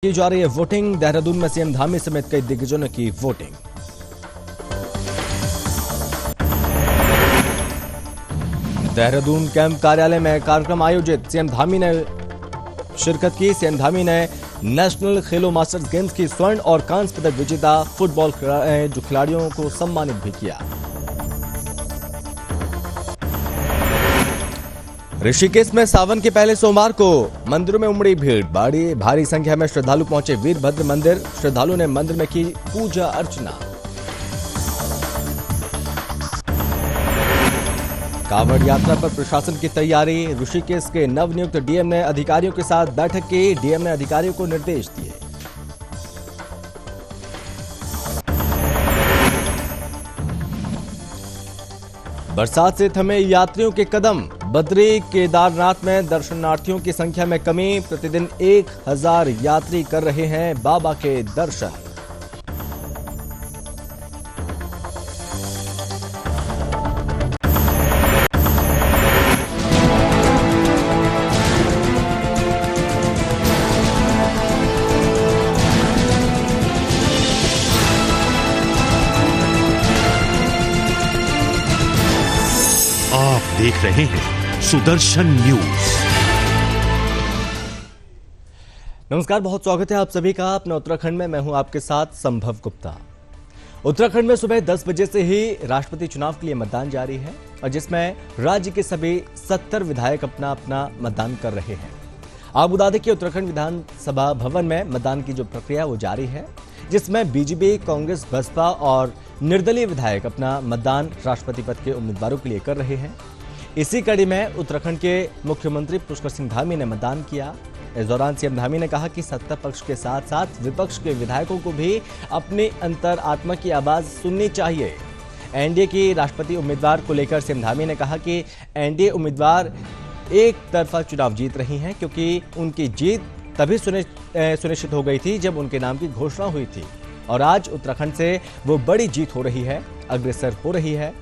की जा रही है वोटिंग। देहरादून में सीएम धामी समेत कई दिग्गजों ने की वोटिंग। देहरादून कैंप कार्यालय में कार्यक्रम आयोजित, सीएम धामी ने शिरकत की। सीएम धामी ने नेशनल खेलो मास्टर्स गेम्स की स्वर्ण और कांस्य पदक विजेता फुटबॉल जो खिलाड़ियों को सम्मानित भी किया। ऋषिकेश में सावन के पहले सोमवार को मंदिरों में उमड़ी भीड़। भारी संख्या में श्रद्धालु पहुंचे वीरभद्र मंदिर। श्रद्धालुओं ने मंदिर में की पूजा अर्चना। कांवड़ यात्रा पर प्रशासन की तैयारी। ऋषिकेश के नवनियुक्त डीएम ने अधिकारियों के साथ बैठक की। डीएम ने अधिकारियों को निर्देश दिए। बरसात से थमे यात्रियों के कदम। बद्री केदारनाथ में दर्शनार्थियों की संख्या में कमी। प्रतिदिन 1000 यात्री कर रहे हैं बाबा के दर्शन। आप देख रहे हैं सुदर्शन न्यूज। नमस्कार, बहुत स्वागत है आप सभी का अपने उत्तराखंड में। मैं हूं आपके साथ संभव गुप्ता। उत्तराखंड में सुबह 10 बजे से ही राष्ट्रपति चुनाव के लिए मतदान जारी है और जिसमें राज्य के सभी 70 विधायक अपना मतदान कर रहे हैं। आपको बता दें कि उत्तराखंड विधानसभा भवन में मतदान की जो प्रक्रिया वो जारी है, जिसमें बीजेपी, कांग्रेस, बसपा और निर्दलीय विधायक अपना मतदान राष्ट्रपति पद के उम्मीदवारों के लिए कर रहे हैं। इसी कड़ी में उत्तराखंड के मुख्यमंत्री पुष्कर सिंह धामी ने मतदान किया। इस दौरान सीएम धामी ने कहा कि सत्ता पक्ष के साथ साथ विपक्ष के विधायकों को भी अपनी अंतरात्मा की आवाज सुननी चाहिए। एनडीए की राष्ट्रपति उम्मीदवार को लेकर सीएम धामी ने कहा कि एनडीए उम्मीदवार एक तरफा चुनाव जीत रही हैं, क्योंकि उनकी जीत तभी सुनिश्चित हो गई थी जब उनके नाम की घोषणा हुई थी और आज उत्तराखंड से वो बड़ी जीत हो रही है, अग्रसर हो रही है।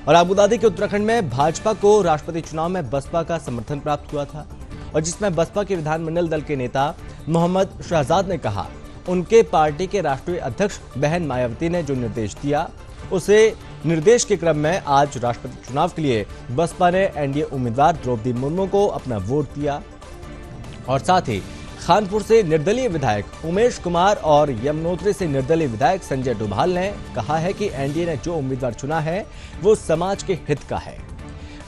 और आपको बता दें कि उत्तराखंड में भाजपा को राष्ट्रपति चुनाव में बसपा का समर्थन प्राप्त हुआ था और जिसमें बसपा के विधानमंडल दल के नेता मोहम्मद शहजाद ने कहा उनके पार्टी के राष्ट्रीय अध्यक्ष बहन मायावती ने जो निर्देश दिया, उसे निर्देश के क्रम में आज राष्ट्रपति चुनाव के लिए बसपा ने एनडीए उम्मीदवार द्रौपदी मुर्मू को अपना वोट दिया। और साथ ही खानपुर से निर्दलीय विधायक उमेश कुमार और यमुनोत्री से निर्दलीय विधायक संजय डोभाल ने कहा है कि एनडीए ने जो उम्मीदवार चुना है वो समाज के हित का है।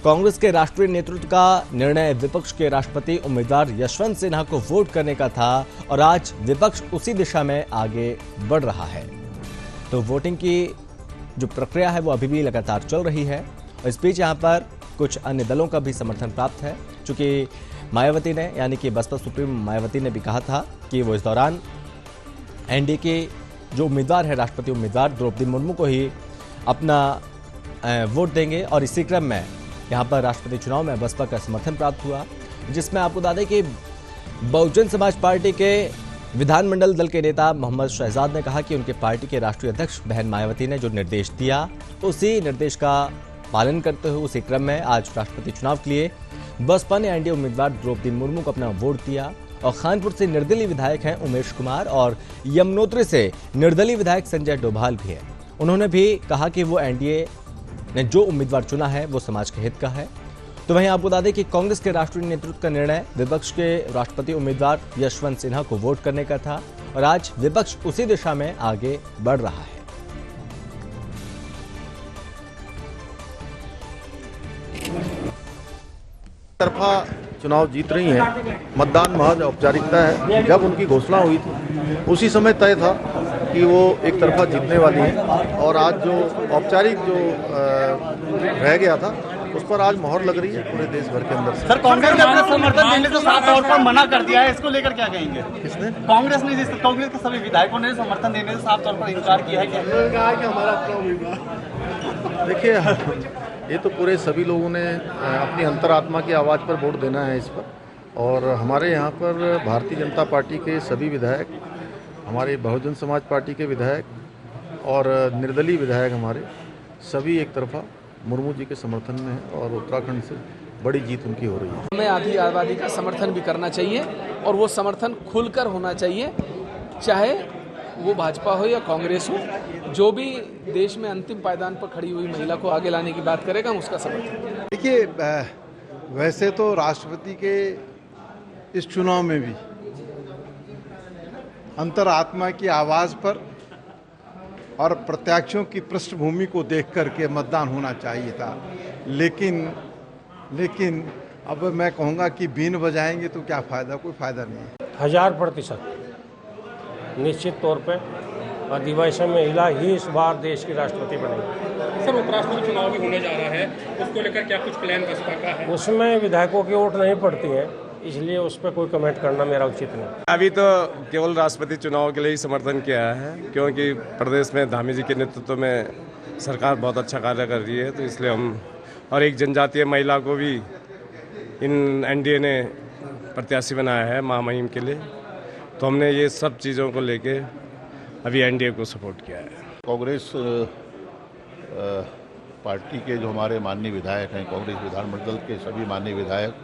कांग्रेस के राष्ट्रीय नेतृत्व का निर्णय विपक्ष के राष्ट्रपति उम्मीदवार यशवंत सिन्हा को वोट करने का था और आज विपक्ष उसी दिशा में आगे बढ़ रहा है। तो वोटिंग की जो प्रक्रिया है वो अभी भी लगातार चल रही है और इस बीच यहाँ पर कुछ अन्य दलों का भी समर्थन प्राप्त है, चूंकि मायावती ने यानी कि बसपा सुप्रीम मायावती ने भी कहा था कि वो इस दौरान एनडीए के जो उम्मीदवार है, राष्ट्रपति उम्मीदवार द्रौपदी मुर्मू को ही अपना वोट देंगे। और इसी क्रम में यहाँ पर राष्ट्रपति चुनाव में बसपा का समर्थन प्राप्त हुआ, जिसमें आपको बता दें कि बहुजन समाज पार्टी के विधानमंडल दल के नेता मोहम्मद शहजाद ने कहा कि उनके पार्टी के राष्ट्रीय अध्यक्ष बहन मायावती ने जो निर्देश दिया, उसी निर्देश का पालन करते हुए उसी क्रम में आज राष्ट्रपति चुनाव के लिए बसपा ने एनडीए उम्मीदवार द्रौपदी मुर्मू को अपना वोट दिया। और खानपुर से निर्दलीय विधायक हैं उमेश कुमार और यमुनोत्री से निर्दलीय विधायक संजय डोभाल भी हैं। उन्होंने भी कहा कि वो एनडीए ने जो उम्मीदवार चुना है वो समाज के हित का है। तो वहीं आपको बता दें कि कांग्रेस के राष्ट्रीय नेतृत्व का निर्णय विपक्ष के राष्ट्रपति उम्मीदवार यशवंत सिन्हा को वोट करने का था और आज विपक्ष उसी दिशा में आगे बढ़ रहा है। तरफा चुनाव जीत रही हैं। मतदान महज औपचारिकता है। जब उनकी घोषणा हुई थी उसी समय तय था कि वो एक तरफा जीतने वाली हैं और आज जो औपचारिक जो रह गया था उस पर आज मोहर लग रही है पूरे देश भर के अंदर। सर, कांग्रेस ने अपना समर्थन देने से साफ तौर पर मना कर दिया है, इसको लेकर क्या कहेंगे? किसने? कांग्रेस ने कांग्रेस के सभी विधायकों ने समर्थन देने से साफ तौर पर इनकार किया है। देखिए, ये तो पूरे सभी लोगों ने अपनी अंतरात्मा की आवाज़ पर वोट देना है इस पर। और हमारे यहाँ पर भारतीय जनता पार्टी के सभी विधायक, हमारे बहुजन समाज पार्टी के विधायक और निर्दलीय विधायक हमारे सभी एक तरफा मुर्मू जी के समर्थन में है और उत्तराखंड से बड़ी जीत उनकी हो रही है। हमें आधी आबादी का समर्थन भी करना चाहिए और वो समर्थन खुलकर होना चाहिए चाहे वो भाजपा हो या कांग्रेस हो, जो भी देश में अंतिम पायदान पर खड़ी हुई महिला को आगे लाने की बात करेगा, हम उसका समर्थन। देखिए, वैसे तो राष्ट्रपति के इस चुनाव में भी अंतरात्मा की आवाज़ पर और प्रत्याशियों की पृष्ठभूमि को देख करके मतदान होना चाहिए था, लेकिन अब मैं कहूँगा कि बीन बजाएंगे तो क्या फ़ायदा, कोई फ़ायदा नहीं है। 1000% निश्चित तौर पे आदिवासी महिला ही इस बार देश की राष्ट्रपति बनेगी। सर, उपराष्ट्रपति चुनाव भी होने जा रहा है, उसको लेकर क्या कुछ प्लान बसपा का है? उसमें विधायकों की वोट नहीं पड़ती है, इसलिए उस पर कोई कमेंट करना मेरा उचित नहीं। अभी तो केवल राष्ट्रपति चुनाव के लिए ही समर्थन किया है, क्योंकि प्रदेश में धामी जी के नेतृत्व में सरकार बहुत अच्छा कार्य कर रही है, तो इसलिए हम और एक जनजातीय महिला को भी इन एनडीए ने प्रत्याशी बनाया है महामहिम के लिए, तो हमने ये सब चीज़ों को लेके अभी एनडीए को सपोर्ट किया है। कांग्रेस पार्टी के जो हमारे माननीय विधायक हैं, कांग्रेस विधानमंडल के सभी माननीय विधायक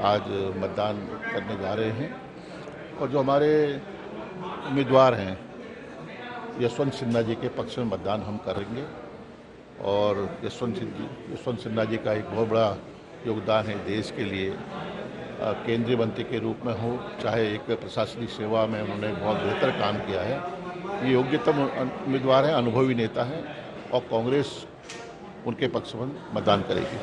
आज मतदान करने जा रहे हैं, और जो हमारे उम्मीदवार हैं यशवंत सिन्हा जी के पक्ष में मतदान हम करेंगे। और यशवंत सिन्हा जी का एक बहुत बड़ा योगदान है देश के लिए, केंद्रीय मंत्री के रूप में हो चाहे एक प्रशासनिक सेवा में उन्होंने बहुत बेहतर काम किया है। ये योग्यतम उम्मीदवार हैं, अनुभवी नेता हैं, और कांग्रेस उनके पक्ष में मतदान करेगी।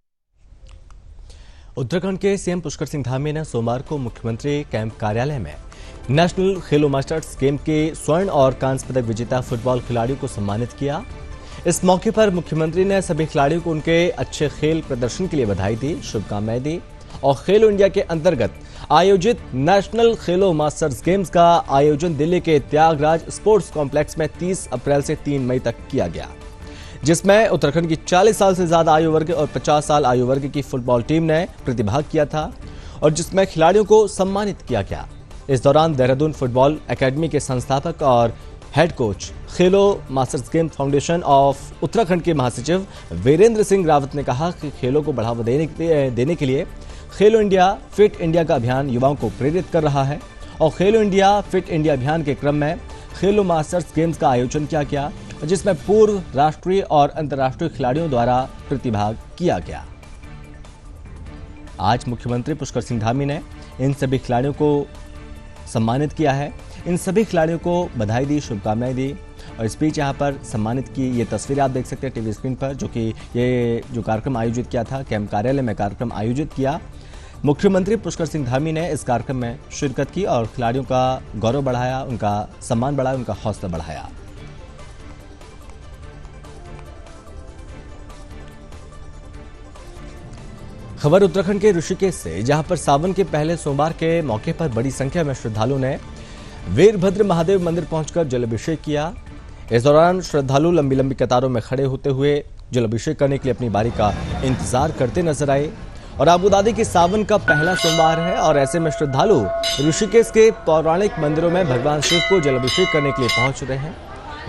उत्तराखंड के सीएम पुष्कर सिंह धामी ने सोमवार को मुख्यमंत्री कैंप कार्यालय में नेशनल खेलो मास्टर्स गेम के स्वर्ण और कांस्य पदक विजेता फुटबॉल खिलाड़ियों को सम्मानित किया। इस मौके पर मुख्यमंत्री ने सभी खिलाड़ियों को उनके अच्छे खेल प्रदर्शन के लिए बधाई दी, शुभकामनाएं दी और खेलो इंडिया के अंतर्गत आयोजित नेशनल खेलो मास्टर्स गेम्स का आयोजन दिल्ली के त्यागराज स्पोर्ट्स कॉम्प्लेक्स में 30 अप्रैल से 3 मई तक किया गया, जिसमें उत्तराखंड की 40 साल से ज्यादा आयु वर्ग और 50 साल आयु वर्ग की फुटबॉल टीम ने प्रतिभाग किया था और जिसमें खिलाड़ियों को सम्मानित किया गया। इस दौरान देहरादून फुटबॉल एकेडमी के संस्थापक और head coach, Khelo masters game foundation of Uttarakhand के महासचिव वीरेंद्र सिंह रावत ने कहा कि खेलों को बढ़ावा देने के लिए खेलो इंडिया फिट इंडिया का अभियान युवाओं को प्रेरित कर रहा है और खेलो इंडिया फिट इंडिया अभियान के क्रम में खेलो मास्टर्स गेम्स का आयोजन किया गया, जिसमें पूर्व राष्ट्रीय और अंतर्राष्ट्रीय खिलाड़ियों द्वारा प्रतिभाग किया गया। आज मुख्यमंत्री पुष्कर सिंह धामी ने इन सभी खिलाड़ियों को सम्मानित किया है, इन सभी खिलाड़ियों को बधाई दी, शुभकामनाएं दी और इस बीच यहाँ पर सम्मानित की ये तस्वीरें आप देख सकते हैं टीवी स्क्रीन पर, जो कि ये जो कार्यक्रम आयोजित किया था, कैंप कार्यालय में कार्यक्रम आयोजित किया। मुख्यमंत्री पुष्कर सिंह धामी ने इस कार्यक्रम में शिरकत की और खिलाड़ियों का गौरव बढ़ाया, उनका सम्मान बढ़ाया, उनका हौसला बढ़ाया। खबर उत्तराखंड के ऋषिकेश से, जहां पर सावन के पहले सोमवार के मौके पर बड़ी संख्या में श्रद्धालुओं ने वीरभद्र महादेव मंदिर पहुंचकर जलाभिषेक किया। इस दौरान श्रद्धालु लंबी लंबी कतारों में खड़े होते हुए जलाभिषेक करने के लिए अपनी बारी का इंतजार करते नजर आए और आपको बता दें कि सावन का पहला सोमवार है और ऐसे में श्रद्धालु ऋषिकेश के पौराणिक मंदिरों में भगवान शिव को जलाभिषेक करने के लिए पहुंच रहे हैं।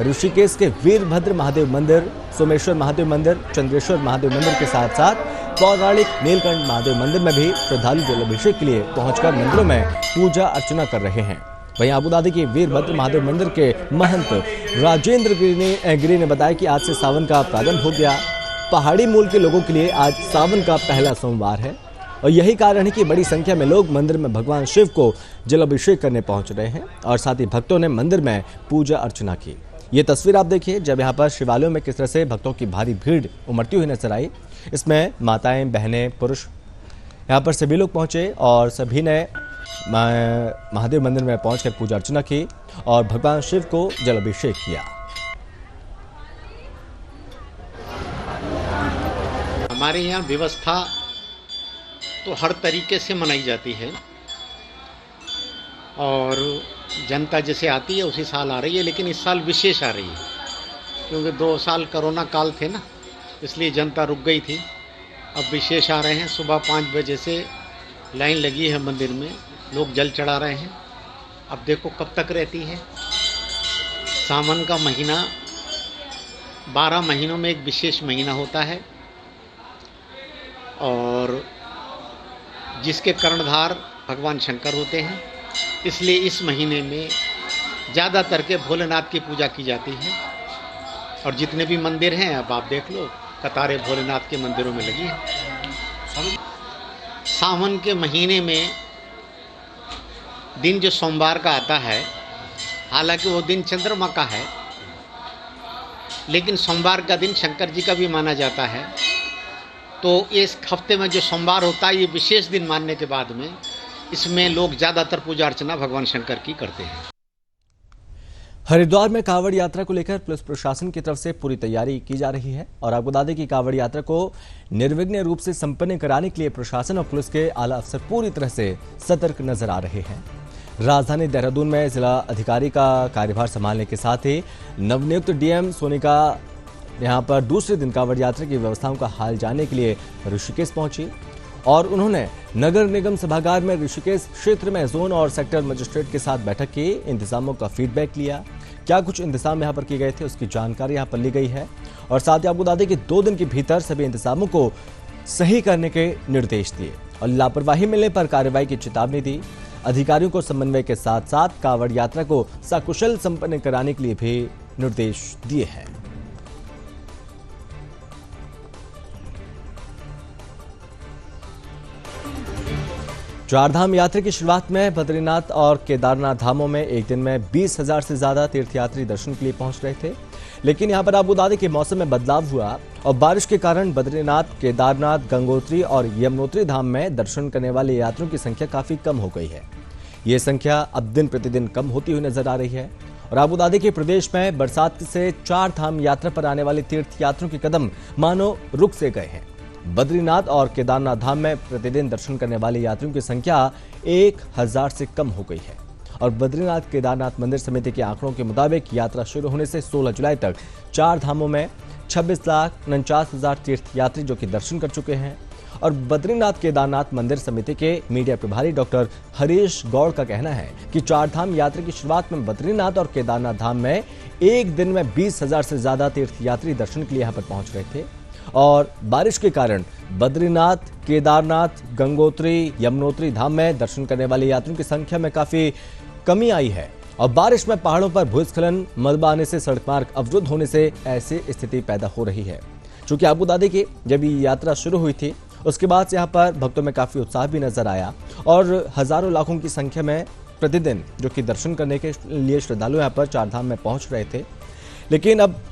ऋषिकेश के वीरभद्र महादेव मंदिर, सोमेश्वर महादेव मंदिर, चंद्रेश्वर महादेव मंदिर के साथ साथ पौराणिक नीलकंठ महादेव मंदिर में भी श्रद्धालु जलाभिषेक के लिए पहुंचकर मंदिरों में पूजा अर्चना कर रहे हैं। वहीं आपको बता दें कि वीरभद्र महादेव मंदिर के महंत राजेंद्र गिरी ने बताया कि आज से सावन का प्रारंभ हो गया। पहाड़ी मूल के लोगों के लिए आज सावन का पहला सोमवार है और यही कारण है कि बड़ी संख्या में लोग मंदिर में भगवान शिव को जलाभिषेक करने पहुंच रहे हैं और साथ ही भक्तों ने मंदिर में पूजा अर्चना की। ये तस्वीर आप देखिए जब यहाँ पर शिवालयों में किस तरह से भक्तों की भारी भीड़ उमड़ती हुई नजर आई। इसमें माताएं, बहनें, पुरुष यहाँ पर सभी लोग पहुंचे और सभी ने महादेव मंदिर में पहुंचकर पूजा अर्चना की और भगवान शिव को जलाभिषेक किया। हमारे यहाँ व्यवस्था तो हर तरीके से मनाई जाती है और जनता जैसे आती है उसी साल आ रही है, लेकिन इस साल विशेष आ रही है क्योंकि 2 साल कोरोना काल थे ना, इसलिए जनता रुक गई थी। अब विशेष आ रहे हैं। सुबह 5 बजे से लाइन लगी है मंदिर में, लोग जल चढ़ा रहे हैं। अब देखो कब तक रहती है। सावन का महीना 12 महीनों में एक विशेष महीना होता है और जिसके कर्णधार भगवान शंकर होते हैं, इसलिए इस महीने में ज़्यादातर के भोलेनाथ की पूजा की जाती है। और जितने भी मंदिर हैं अब आप देख लो, कतारें भोलेनाथ के मंदिरों में लगी हैं। सावन के महीने में दिन जो सोमवार का आता है, हालांकि वो दिन चंद्रमा का है, लेकिन सोमवार का दिन शंकर जी का भी माना जाता है। तो इस हफ्ते में जो सोमवार होता है, ये विशेष दिन मानने के बाद में इसमें लोग ज़्यादातर पूजा अर्चना भगवान शंकर की करते हैं। हरिद्वार में कांवड़ यात्रा को लेकर पुलिस प्रशासन की तरफ से पूरी तैयारी की जा रही है और आपको बता दें कि कांवड़ यात्रा को निर्विघ्न रूप से संपन्न कराने के लिए प्रशासन और पुलिस के आला अफसर पूरी तरह से सतर्क नजर आ रहे हैं। राजधानी देहरादून में जिला अधिकारी का कार्यभार संभालने के साथ ही नवनियुक्त डीएम सोनिका यहां पर दूसरे दिन कांवड़ यात्रा की व्यवस्थाओं का हाल जानने के लिए ऋषिकेश पहुंची और उन्होंने नगर निगम सभागार में ऋषिकेश क्षेत्र में जोन और सेक्टर मजिस्ट्रेट के साथ बैठक की, इंतजामों का फीडबैक लिया, क्या कुछ इंतजाम यहां पर किए गए थे उसकी जानकारी यहां पर ली गई है और साथ ही आपको बता दें कि 2 दिन के भीतर सभी इंतजामों को सही करने के निर्देश दिए और लापरवाही मिलने पर कार्रवाई की चेतावनी दी। अधिकारियों को समन्वय के साथ साथ कांवड़ यात्रा को सकुशल संपन्न कराने के लिए भी निर्देश दिए हैं। चारधाम यात्रा की शुरुआत में बद्रीनाथ और केदारनाथ धामों में एक दिन में 20,000 से ज्यादा तीर्थयात्री दर्शन के लिए पहुंच रहे थे, लेकिन यहां पर आपको बता दें कि मौसम में बदलाव हुआ और बारिश के कारण बद्रीनाथ, केदारनाथ, गंगोत्री और यमुनोत्री धाम में दर्शन करने वाले यात्रियों की संख्या काफी कम हो गई है। ये संख्या अब दिन प्रतिदिन कम होती हुई नजर आ रही है और आपको बता दें कि प्रदेश में बरसात से चार धाम यात्रा पर आने वाले तीर्थयात्रियों के कदम मानो रुक से गए हैं। बद्रीनाथ और केदारनाथ धाम में प्रतिदिन दर्शन करने वाले यात्रियों की संख्या 1000 से कम हो गई है और बद्रीनाथ केदारनाथ मंदिर समिति के आंकड़ों के मुताबिक यात्रा शुरू होने से 16 जुलाई तक चार धामों में 26,49,000 तीर्थयात्री जो कि दर्शन कर चुके हैं और बद्रीनाथ केदारनाथ मंदिर समिति के मीडिया प्रभारी डॉक्टर हरीश गौड़ का कहना है कि चार धाम यात्रा की शुरुआत में बद्रीनाथ और केदारनाथ धाम में एक दिन में 20,000 से ज्यादा तीर्थयात्री दर्शन के लिए यहां पर पहुंच रहे थे और बारिश के कारण बद्रीनाथ, केदारनाथ, गंगोत्री, यमुनोत्री धाम में दर्शन करने वाले यात्रियों की संख्या में काफी कमी आई है और बारिश में पहाड़ों पर भूस्खलन, मलबा आने से सड़क मार्ग अवरुद्ध होने से ऐसी स्थिति पैदा हो रही है। चूंकि आपको बता दें कि जब ये यात्रा शुरू हुई थी उसके बाद से यहाँ पर भक्तों में काफी उत्साह भी नजर आया और हजारों लाखों की संख्या में प्रतिदिन जो कि दर्शन करने के लिए श्रद्धालु यहाँ पर चार धाम में पहुंच रहे थे, लेकिन अब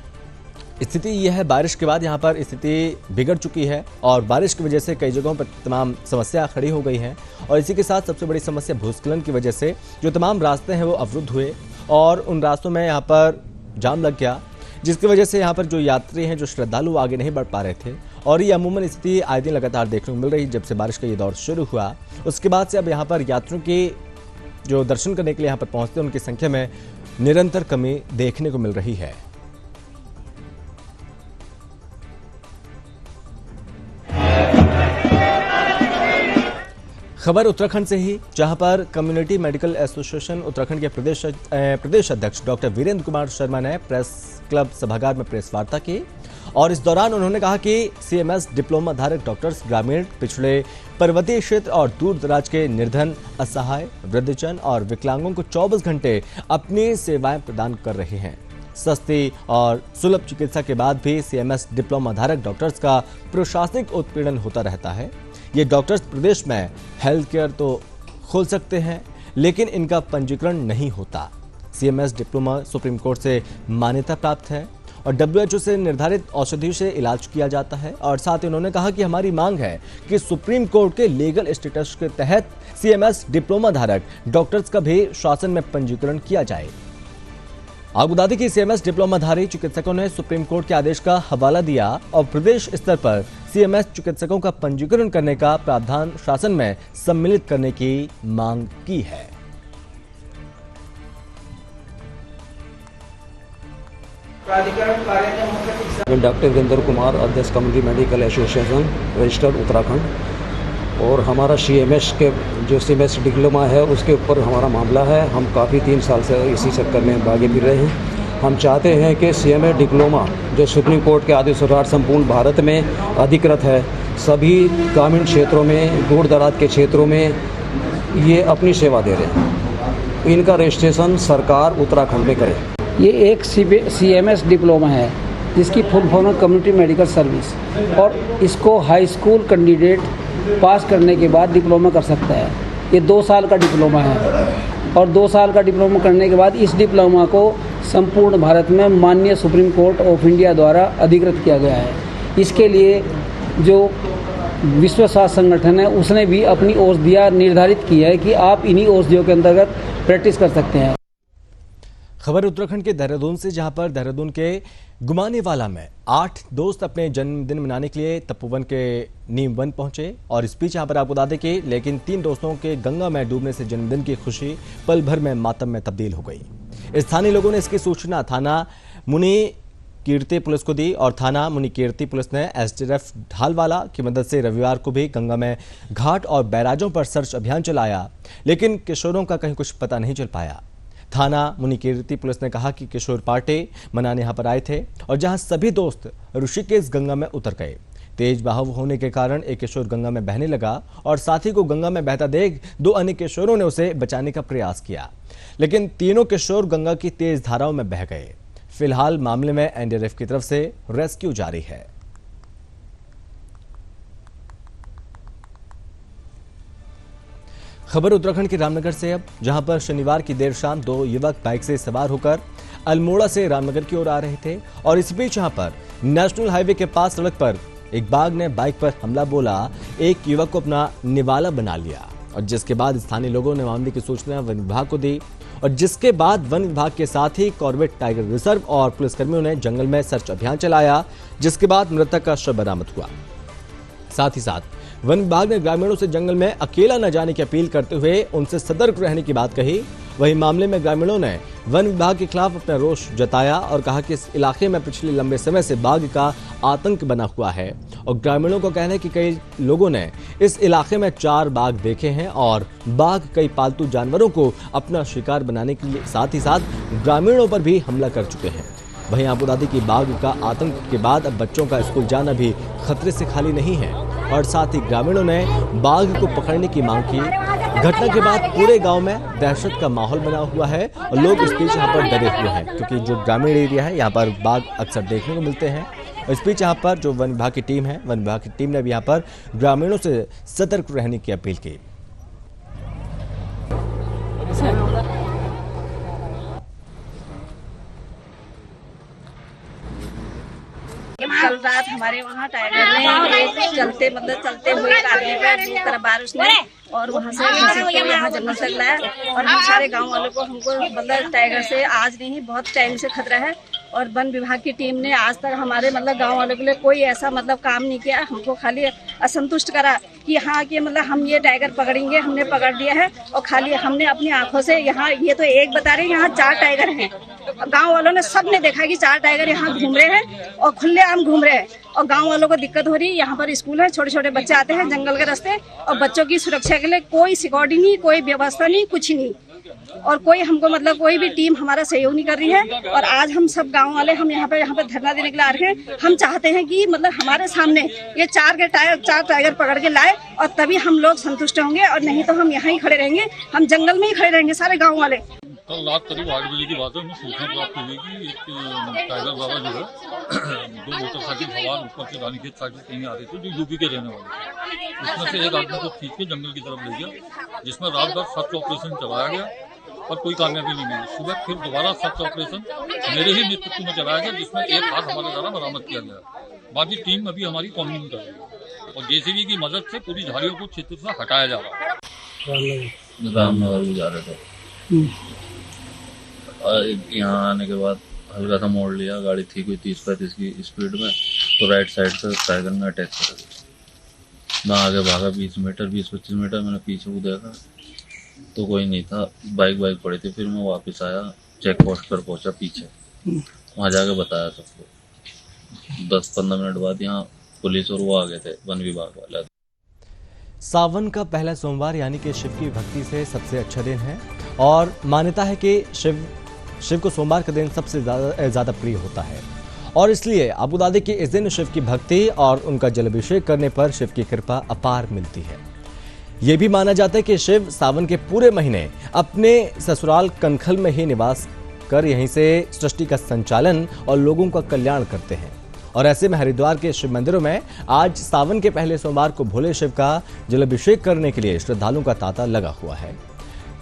स्थिति यह है बारिश के बाद यहाँ पर स्थिति बिगड़ चुकी है और बारिश की वजह से कई जगहों पर तमाम समस्या खड़ी हो गई हैं और इसी के साथ सबसे बड़ी समस्या भूस्खलन की वजह से जो तमाम रास्ते हैं वो अवरुद्ध हुए और उन रास्तों में यहाँ पर जाम लग गया, जिसकी वजह से यहाँ पर जो यात्री हैं, जो श्रद्धालु आगे नहीं बढ़ पा रहे थे और ये अमूमन स्थिति आए दिन लगातार देखने को मिल रही। जब से बारिश का ये दौर शुरू हुआ उसके बाद से अब यहाँ पर यात्रियों की जो दर्शन करने के लिए यहाँ पर पहुँचते हैं उनकी संख्या में निरंतर कमी देखने को मिल रही है। खबर उत्तराखंड से ही, जहां पर कम्युनिटी मेडिकल एसोसिएशन उत्तराखंड के प्रदेश अध्यक्ष डॉक्टर वीरेंद्र कुमार शर्मा ने प्रेस क्लब सभागार में प्रेस वार्ता की और इस दौरान उन्होंने कहा कि सीएमएस डिप्लोमा धारक डॉक्टर्स ग्रामीण, पिछड़े, पर्वतीय क्षेत्र और दूर दराज के निर्धन, असहाय, वृद्धजन और विकलांगों को 24 घंटे अपनी सेवाएं प्रदान कर रहे हैं। सस्ती और सुलभ चिकित्सा के बाद भी सीएमएस डिप्लोमा धारक डॉक्टर्स का प्रशासनिक उत्पीड़न होता रहता है। ये डॉक्टर्स प्रदेश में हेल्थ केयर तो खोल सकते हैं लेकिन इनका पंजीकरण नहीं होता। सीएमएस डिप्लोमा सुप्रीम कोर्ट से मान्यता प्राप्त है और WHO से निर्धारित औषधियों से इलाज किया जाता है और साथ ही उन्होंने कहा कि हमारी मांग है कि सुप्रीम कोर्ट के लीगल स्टेटस के तहत सीएमएस डिप्लोमा धारक डॉक्टर्स का भी शासन में पंजीकरण किया जाए। आपको बता दें कि सीएमएस डिप्लोमाधारी चिकित्सकों ने सुप्रीम कोर्ट के आदेश का हवाला दिया और प्रदेश स्तर पर सीएमएस चिकित्सकों का पंजीकरण करने का प्रावधान शासन में सम्मिलित करने की मांग की है। मैं डॉक्टर वीरेंद्र कुमार, अध्यक्ष community medical association registered Uttarakhand, और हमारा सीएमएस के जो सीएमएस डिप्लोमा है उसके ऊपर हमारा मामला है। हम काफ़ी 3 साल से इसी चक्कर में भागे फिर रहे हैं। हम चाहते हैं कि सीएमएस डिप्लोमा जो सुप्रीम कोर्ट के आदेशानुसार संपूर्ण भारत में अधिकृत है, सभी ग्रामीण क्षेत्रों में, दूर दराज के क्षेत्रों में ये अपनी सेवा दे रहे हैं। इनका रजिस्ट्रेशन सरकार उत्तराखंड में करे। ये एक CMS डिप्लोमा है जिसकी फुल फॉर्म है कम्युनिटी मेडिकल सर्विस, और इसको हाई स्कूल कैंडिडेट पास करने के बाद डिप्लोमा कर सकता है। ये 2 साल का डिप्लोमा है, और 2 साल का डिप्लोमा करने के बाद इस डिप्लोमा को संपूर्ण भारत में माननीय सुप्रीम कोर्ट ऑफ इंडिया द्वारा अधिकृत किया गया है। इसके लिए जो विश्व स्वास्थ्य संगठन है उसने भी अपनी औषधियाँ निर्धारित की है कि आप इन्हीं औषधियों के अंतर्गत प्रैक्टिस कर सकते हैं। खबर उत्तराखंड के देहरादून से, जहां पर देहरादून के गुमानेवाला में 8 दोस्त अपने जन्मदिन मनाने के लिए तपोवन के नीम वन पहुंचे। और इस बीच यहां पर आपको बता दें कि लेकिन 3 दोस्तों के गंगा में डूबने से जन्मदिन की खुशी पल भर में मातम में तब्दील हो गई। स्थानीय लोगों ने इसकी सूचना थाना मुनि कीर्ति पुलिस को दी, और थाना मुनि कीर्ति पुलिस ने SDF ढालवाला की मदद से रविवार को भी गंगा में घाट और बैराजों पर सर्च अभियान चलाया, लेकिन किशोरों का कहीं कुछ पता नहीं चल पाया। थाना मुनि कीर्ति पुलिस ने कहा कि किशोर पार्टी मनाने यहां पर आए थे, और जहां सभी दोस्त ऋषिकेश गंगा में उतर गए। तेज बहाव होने के कारण एक किशोर गंगा में बहने लगा, और साथी को गंगा में बहता देख 2 अन्य किशोरों ने उसे बचाने का प्रयास किया, लेकिन तीनों किशोर गंगा की तेज धाराओं में बह गए। फिलहाल मामले में NDRF की तरफ से रेस्क्यू जारी है। खबर उत्तराखंड के रामनगर से अब, जहां पर शनिवार की देर शाम 2 युवक बाइक से सवार होकर अल्मोड़ा से रामनगर की ओर आ रहे थे, और इस बीच यहां पर नेशनल हाईवे के पास सड़क पर एक बाघ ने बाइक पर हमला बोला, एक युवक को अपना निवाला बना लिया, और जिसके बाद स्थानीय लोगों ने मामले की सूचना वन विभाग को दी, और जिसके बाद वन विभाग के साथ ही कॉर्बेट टाइगर रिजर्व और पुलिसकर्मियों ने जंगल में सर्च अभियान चलाया, जिसके बाद मृतक का शव बरामद हुआ। साथ ही साथ वन विभाग ने ग्रामीणों से जंगल में अकेला न जाने की अपील करते हुए उनसे सतर्क रहने की बात कही। वहीं मामले में ग्रामीणों ने वन विभाग के खिलाफ अपना रोष जताया और कहा कि इस इलाके में पिछले लंबे समय से बाघ का आतंक बना हुआ है, और ग्रामीणों का कहना है कि कई लोगों ने इस इलाके में 4 बाघ देखे हैं, और बाघ कई पालतू जानवरों को अपना शिकार बनाने के लिए साथ ही साथ ग्रामीणों पर भी हमला कर चुके हैं। वहीं आपको बता दें कि बाघ का आतंक के बाद अब बच्चों का स्कूल जाना भी खतरे से खाली नहीं है, और साथ ही ग्रामीणों ने बाघ को पकड़ने की मांग की। घटना के बाद पूरे गांव में दहशत का माहौल बना हुआ है, और लोग इस बीच यहाँ पर डरे हुए हैं, क्योंकि जो ग्रामीण एरिया है यहाँ पर बाघ अक्सर देखने को मिलते हैं। इस बीच यहाँ पर जो वन विभाग की टीम है, वन विभाग की टीम ने भी यहाँ पर ग्रामीणों से सतर्क रहने की अपील की। कल रात हमारे वहाँ टाइगर ने एक चलते हुए एक आदमी पर 2 तरफ बारिश ने, और वहाँ से यहाँ जंगल तक लाया, और हम सारे गांव वालों को हमको टाइगर से आज नहीं बहुत टाइम से खतरा है। और वन विभाग की टीम ने आज तक हमारे गांव वालों के लिए कोई ऐसा काम नहीं किया, हमको खाली असंतुष्ट करा कि हाँ कि हम ये टाइगर पकड़ेंगे, हमने पकड़ लिया है, और खाली हमने अपनी आंखों से यहाँ ये तो एक बता रहे यहाँ 4 टाइगर हैं। गांव वालों ने सबने देखा कि 4 टाइगर यहाँ घूम रहे हैं और खुलेआम घूम रहे हैं, और गांव वालों को दिक्कत हो रही है। यहाँ पर स्कूल है, छोटे छोटे बच्चे आते हैं जंगल के रास्ते, और बच्चों की सुरक्षा के लिए कोई सिक्योरिटी नहीं, कोई व्यवस्था नहीं, कुछ नहीं, और कोई हमको कोई भी टीम हमारा सहयोग नहीं कर रही है। और आज हम सब गांव वाले हम यहाँ पे धरना देने के लिए आ रहे हैं। हम चाहते हैं कि हमारे सामने ये 4 टाइगर पकड़ के लाए, और तभी हम लोग संतुष्ट होंगे, और नहीं तो हम यहाँ ही खड़े रहेंगे, हम जंगल में ही खड़े रहेंगे सारे गाँव वाले। कल रात करीब 8 बजे की बात है, हमें सूचना प्राप्त हुई कि एक टाइगर बाबा जो है 2 मोटरसाइकिल सवार ऊपर से रानीखेत साइड से कहीं आ रहे थे, जो यूपी के रहने वाले। उसमें से एक आदमी को खींच के जंगल की तरफ ले गया, जिसमें रात भर सर्च ऑपरेशन चलाया गया, पर कोई कामयाबी नहीं मिली। सुबह फिर दोबारा सर्च ऑपरेशन मेरे ही नेतृत्व में चलाया गया, जिसमें एक हाथ हमारे द्वारा बरामद किया गया। बाकी टीम अभी हमारी कॉम्बिंग कर रही है, और JCB की मदद से पूरी झाड़ियों को क्षेत्र से हटाया जा रहा है। रामनगर जा रहे थे, यहाँ आने के बाद हल्का सा मोड़ लिया, गाड़ी थी कोई 30-35 की स्पीड में, तो राइट साइड से टाइगर ने अटैक कर दिया। मैं आगे भागा 20-25 मीटर, मैंने पीछे को देखा तो कोई नहीं था, बाइक पड़ी थी। फिर मैं वापस आया, चेक पोस्ट पर पहुंचा पीछे, वहाँ जाके बताया सबको। 10-15 मिनट बाद यहाँ पुलिस और वो आ गए थे, वन विभाग वाले। सावन का पहला सोमवार यानी कि शिव की भक्ति से सबसे अच्छा दिन है, और मान्यता है कि शिव को सोमवार का दिन सबसे ज्यादा प्रिय होता है, और इसलिए आपको बता दें कि इस दिन शिव की भक्ति और उनका जलाभिषेक करने पर शिव की कृपा अपार मिलती है। ये भी माना जाता है कि शिव सावन के पूरे महीने अपने ससुराल कनखल में ही निवास कर यहीं से सृष्टि का संचालन और लोगों का कल्याण करते हैं। और ऐसे में हरिद्वार के शिव मंदिरों में आज सावन के पहले सोमवार को भोले शिव का जलाभिषेक करने के लिए श्रद्धालुओं का तांता लगा हुआ है।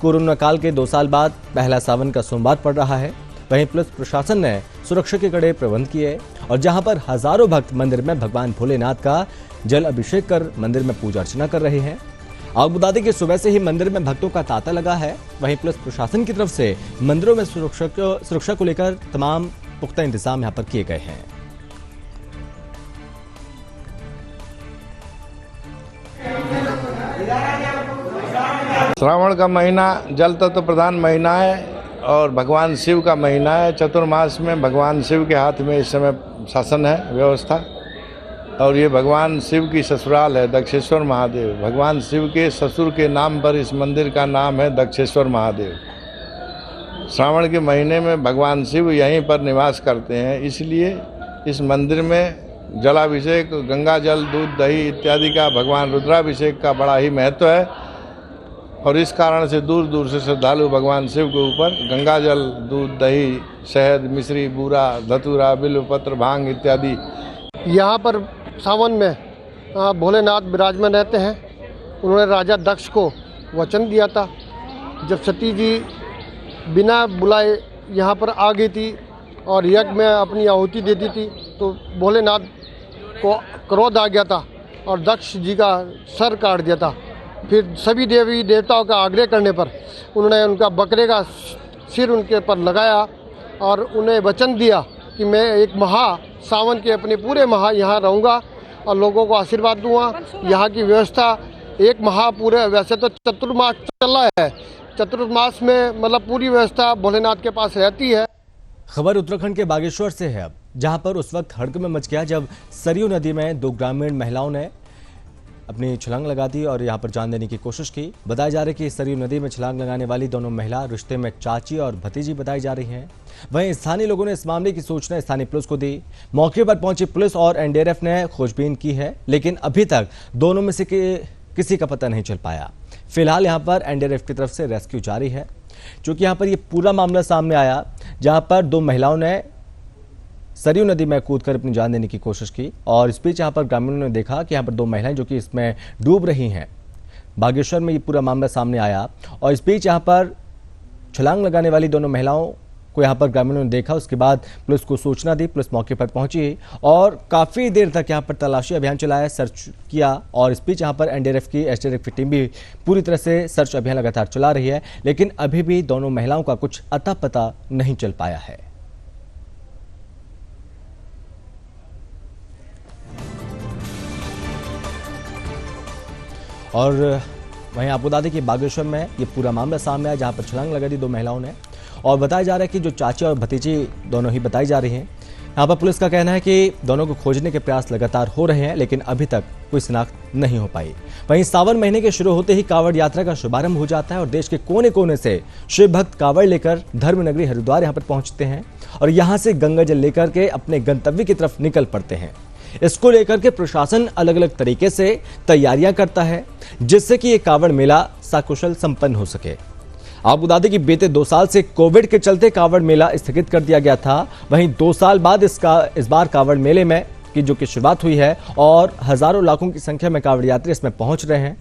कोरोना काल के 2 साल बाद पहला सावन का सोमवार पड़ रहा है। वहीं पुलिस प्रशासन ने सुरक्षा के कड़े प्रबंध किए और जहां पर हजारों भक्त मंदिर में भगवान भोलेनाथ का जल अभिषेक कर मंदिर में पूजा अर्चना कर रहे हैं। आपको बता दें कि सुबह से ही मंदिर में भक्तों का तांता लगा है। वहीं पुलिस प्रशासन की तरफ से मंदिरों में सुरक्षा को लेकर तमाम पुख्ता इंतजाम यहां पर किए गए हैं। श्रावण का महीना जल तत्व प्रधान महीना है और भगवान शिव का महीना है। चतुर्मास में भगवान शिव के हाथ में इस समय शासन है, व्यवस्था। और ये भगवान शिव की ससुराल है दक्षेश्वर महादेव। भगवान शिव के ससुर के नाम पर इस मंदिर का नाम है दक्षेश्वर महादेव। श्रावण के महीने में भगवान शिव यहीं पर निवास करते हैं, इसलिए इस मंदिर में जलाभिषेक, गंगा जल, दूध, दही इत्यादि का, भगवान रुद्राभिषेक का बड़ा ही महत्व है। और इस कारण से दूर दूर से श्रद्धालु भगवान शिव के ऊपर गंगा जल, दूध, दही, शहद, मिश्री, बूरा, धतूरा, बिल्वपत्र, भांग इत्यादि। यहाँ पर सावन में भोलेनाथ विराजमान रहते हैं। उन्होंने राजा दक्ष को वचन दिया था, जब सती जी बिना बुलाए यहाँ पर आ गई थी और यज्ञ में अपनी आहुति देती थी, तो भोलेनाथ को क्रोध आ गया था और दक्ष जी का सर काट दिया था। फिर सभी देवी देवताओं का आग्रह करने पर उन्होंने उनका बकरे का सिर उनके पर लगाया और उन्हें वचन दिया कि मैं एक सावन के अपने पूरे माह यहाँ रहूँगा और लोगों को आशीर्वाद दूंगा। यहाँ की व्यवस्था एक माह पूरे, वैसे तो चतुर्मास चल रहा है, चतुर्मास में मतलब पूरी व्यवस्था भोलेनाथ के पास रहती है। खबर उत्तराखंड के बागेश्वर से है, अब जहां पर उस वक्त हड़कंप मच गया जब सरयू नदी में 2 ग्रामीण महिलाओं ने अपनी छलांग लगा दी और यहां पर जान देने की कोशिश की। बताया जा रहा है कि सरयू नदी में छलांग लगाने वाली दोनों महिला रिश्ते में चाची और भतीजी बताई जा रही हैं। वहीं स्थानीय लोगों ने इस मामले की सूचना स्थानीय पुलिस को दी। मौके पर पहुंची पुलिस और एनडीआरएफ ने खोजबीन की है, लेकिन अभी तक दोनों में से किसी का पता नहीं चल पाया। फिलहाल यहां पर एनडीआरएफ की तरफ से रेस्क्यू जारी है। चूंकि यहां पर यह पूरा मामला सामने आया जहां पर 2 महिलाओं ने सरयू नदी में कूदकर अपनी जान देने की कोशिश की और इस बीच यहां पर ग्रामीणों ने देखा कि यहां पर 2 महिलाएं जो कि इसमें डूब रही हैं। बागेश्वर में ये पूरा मामला सामने आया और इस बीच यहां पर छलांग लगाने वाली दोनों महिलाओं को यहां पर ग्रामीणों ने देखा। उसके बाद पुलिस को सूचना दी, पुलिस मौके पर पहुंची और काफी देर तक यहां पर तलाशी अभियान चलाया, सर्च किया। और इस बीच यहां पर एनडीआरएफ की एसडीआरएफ की टीम भी पूरी तरह से सर्च अभियान लगातार चला रही है, लेकिन अभी भी दोनों महिलाओं का कुछ अता पता नहीं चल पाया है। और वहीं आपको बता दें कि बागेश्वर में ये पूरा मामला सामने आया जहां पर छलांग लगा दी 2 महिलाओं ने और बताया जा रहा है कि जो चाची और भतीजी दोनों ही बताई जा रही हैं। यहाँ पर पुलिस का कहना है कि दोनों को खोजने के प्रयास लगातार हो रहे हैं, लेकिन अभी तक कोई शिनाख्त नहीं हो पाई। वहीं सावन महीने के शुरू होते ही कांवड़ यात्रा का शुभारंभ हो जाता है और देश के कोने कोने से शिव भक्त कांवड़ लेकर धर्म नगरी हरिद्वार यहाँ पर पहुंचते हैं और यहाँ से गंगा जल लेकर के अपने गंतव्य की तरफ निकल पड़ते हैं। इसको लेकर के प्रशासन अलग अलग तरीके से तैयारियां करता है जिससे कि ये कांवड़ मेला सकुशल संपन्न हो सके। आपको बता दें कि बीते 2 साल से कोविड के चलते कांवड़ मेला स्थगित कर दिया गया था। वहीं 2 साल बाद इस बार कांवड़ मेले में की शुरुआत हुई है और हजारों लाखों की संख्या में कांवड़ यात्री इसमें पहुंच रहे हैं।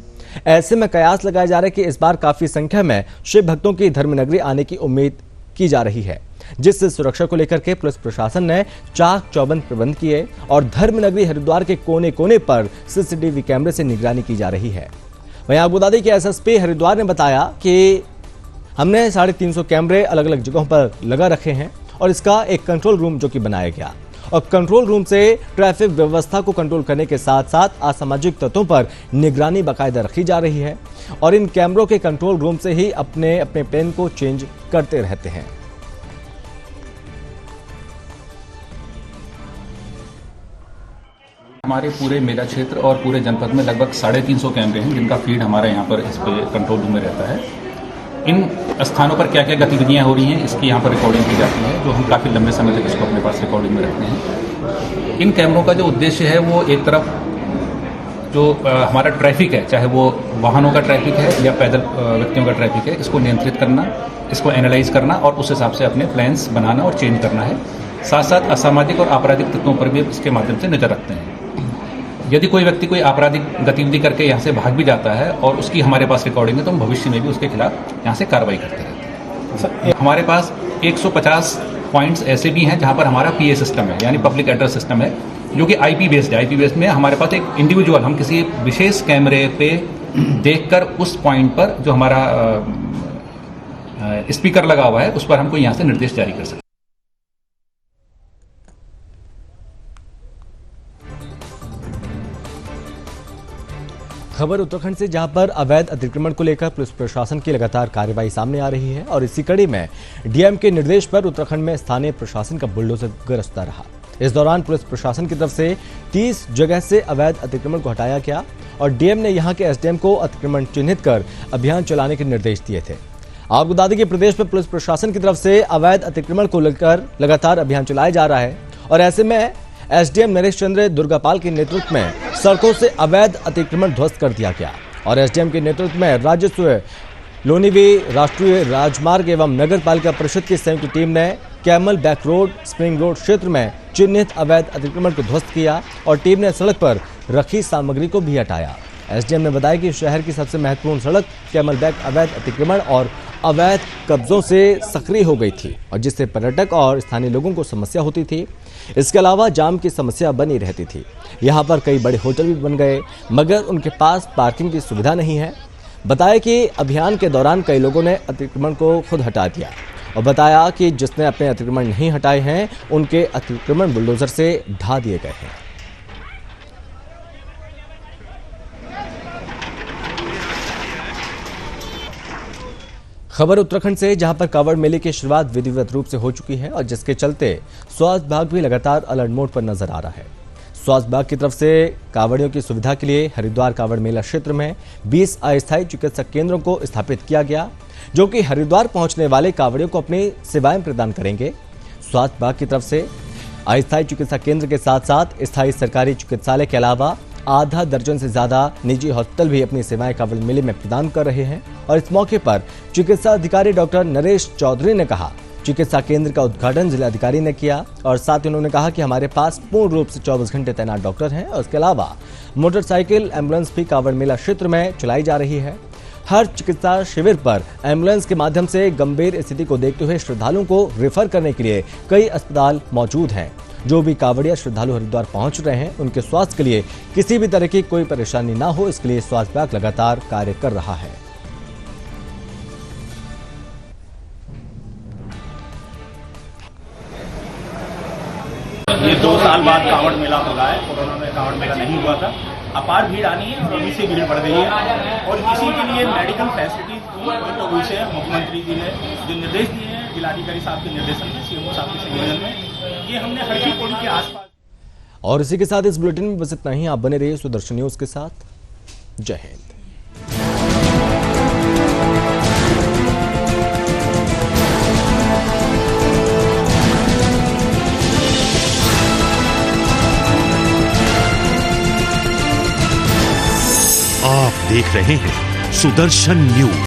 ऐसे में कयास लगाया जा रहा है कि इस बार काफी संख्या में शिव भक्तों की धर्मनगरी आने की उम्मीद की जा रही है, जिससे सुरक्षा को लेकर के पुलिस प्रशासन ने चाक चौबंद प्रबंध किए और धर्मनगरी हरिद्वार के कोने कोने पर सीसीटीवी कैमरे से निगरानी की जा रही है। वहीं आपको बता दें कि एसएसपी हरिद्वार ने बताया कि हमने 350 कैमरे अलग अलग जगहों पर लगा रखे हैं और इसका एक कंट्रोल रूम जो कि बनाया गया और कंट्रोल रूम से ट्रैफिक व्यवस्था को कंट्रोल करने के साथ साथ असामाजिक तत्वों पर निगरानी बाकायदा रखी जा रही है और इन कैमरों के कंट्रोल रूम से ही अपने अपने प्लेन को चेंज करते रहते हैं। हमारे पूरे मेला क्षेत्र और पूरे जनपद में लगभग 350 कैमरे हैं जिनका फीड हमारे यहाँ पर इस पे कंट्रोल रूम में रहता है। इन स्थानों पर क्या क्या गतिविधियाँ हो रही हैं इसकी यहाँ पर रिकॉर्डिंग की जाती है, जो हम काफ़ी लंबे समय तक इसको अपने पास रिकॉर्डिंग में रखते हैं। इन कैमरों का जो उद्देश्य है वो एक तरफ जो हमारा ट्रैफिक है, चाहे वो वाहनों का ट्रैफिक है या पैदल व्यक्तियों का ट्रैफिक है, इसको नियंत्रित करना, इसको एनालाइज करना और उस हिसाब से अपने प्लान्स बनाना और चेंज करना है। साथ साथ असामाजिक और आपराधिक तत्वों पर भी इसके माध्यम से नज़र रखते हैं। यदि कोई व्यक्ति कोई आपराधिक गतिविधि करके यहाँ से भाग भी जाता है और उसकी हमारे पास रिकॉर्डिंग है, तो हम भविष्य में भी उसके खिलाफ यहाँ से कार्रवाई करते रहते हैं। हमारे पास 150 पॉइंट्स ऐसे भी हैं जहाँ पर हमारा PA सिस्टम है, यानी पब्लिक एड्रेस सिस्टम है, जो कि IP बेस्ड है। IP बेस्ड में हमारे पास एक इंडिविजुअल, हम किसी विशेष कैमरे पे देखकर उस पॉइंट पर जो हमारा स्पीकर लगा हुआ है उस पर हमको यहाँ से निर्देश जारी कर सकते हैं। खबर उत्तराखंड से, जहां पर अवैध अतिक्रमण को लेकर पुलिस प्रशासन की लगातार कार्रवाई सामने आ रही है और इसी कड़ी में DM के निर्देश पर उत्तराखंड में स्थानीय प्रशासन का बुलडोजर गरजता रहा। इस दौरान पुलिस प्रशासन की तरफ से 30 जगह से अवैध अतिक्रमण को हटाया गया और DM ने यहां के SDM को अतिक्रमण चिन्हित कर अभियान चलाने के निर्देश दिए थे। आपको बता दें कि प्रदेश में पुलिस प्रशासन की तरफ से अवैध अतिक्रमण को लेकर लगातार अभियान चलाया जा रहा है और ऐसे में SDM नरेश चंद्र दुर्गापाल के नेतृत्व में सड़कों से अवैध अतिक्रमण ध्वस्त कर दिया गया और SDM के नेतृत्व में राजस्व, लोनीवी राष्ट्रीय राजमार्ग एवं नगर पालिका परिषद की संयुक्त टीम ने camel back road, spring road क्षेत्र में चिन्हित अवैध अतिक्रमण को ध्वस्त किया और टीम ने सड़क पर रखी सामग्री को भी हटाया। SDM ने बताया कि शहर की सबसे महत्वपूर्ण सड़क कैमल बैक अवैध अतिक्रमण और अवैध कब्जों से सक्रिय हो गई थी और जिससे पर्यटक और स्थानीय लोगों को समस्या होती थी। इसके अलावा जाम की समस्या बनी रहती थी। यहाँ पर कई बड़े होटल भी बन गए मगर उनके पास पार्किंग की सुविधा नहीं है। बताया कि अभियान के दौरान कई लोगों ने अतिक्रमण को खुद हटा दिया और बताया कि जिसने अपने अतिक्रमण नहीं हटाए हैं उनके अतिक्रमण बुलडोजर से ढा दिए गए हैं। खबर उत्तराखंड से, जहां पर कांवड़ मेले की शुरुआत विधिवत रूप से हो चुकी है और जिसके चलते स्वास्थ्य विभाग भी लगातार अलर्ट मोड पर नजर आ रहा है। स्वास्थ्य विभाग की तरफ से कांवड़ियों की सुविधा के लिए हरिद्वार कांवड़ मेला क्षेत्र में 20 अस्थायी चिकित्सा केंद्रों को स्थापित किया गया, जो कि हरिद्वार पहुंचने वाले कांवड़ियों को अपनी सेवाएं प्रदान करेंगे। स्वास्थ्य विभाग की तरफ से अस्थायी चिकित्सा केंद्र के साथ साथ स्थायी सरकारी चिकित्सालय के अलावा आधा दर्जन से ज्यादा निजी हॉस्पिटल भी अपनी सेवाएं कांवड़ मेले में प्रदान कर रहे हैं और इस मौके पर चिकित्सा अधिकारी डॉक्टर नरेश चौधरी ने कहा, चिकित्सा केंद्र का उद्घाटन जिलाधिकारी ने किया और साथ ही उन्होंने कहा कि हमारे पास पूर्ण रूप से 24 घंटे तैनात डॉक्टर हैं और इसके अलावा मोटरसाइकिल एम्बुलेंस भी कांवड़ मेला क्षेत्र में चलाई जा रही है। हर चिकित्सा शिविर पर एम्बुलेंस के माध्यम से गंभीर स्थिति को देखते हुए श्रद्धालुओं को रेफर करने के लिए कई अस्पताल मौजूद हैं। जो भी कांवड़िया श्रद्धालु हरिद्वार पहुंच रहे हैं उनके स्वास्थ्य के लिए किसी भी तरह की कोई परेशानी ना हो, इसके लिए स्वास्थ्य विभाग लगातार कार्य कर रहा है। ये 2 साल बाद कांवड़ मेला हो रहा है। कोरोना में कांवड़ मेला नहीं हुआ था। अपार भीड़ आनी है और अभी से भीड़ बढ़ गई है और इसी के लिए मेडिकल फैसिलिटीज तो विषय मुख्यमंत्री जी ने जो निर्देश दिए हैं जिलाधिकारी साहब के निर्देशन में, CMO साहब के संयोजन में, ये हमने हर की पौड़ी के आसपास। और इसी के साथ इस बुलेटिन में बस इतना ही। आप बने रहिए सुदर्शन न्यूज के साथ। जय हिंद। आप देख रहे हैं सुदर्शन न्यूज।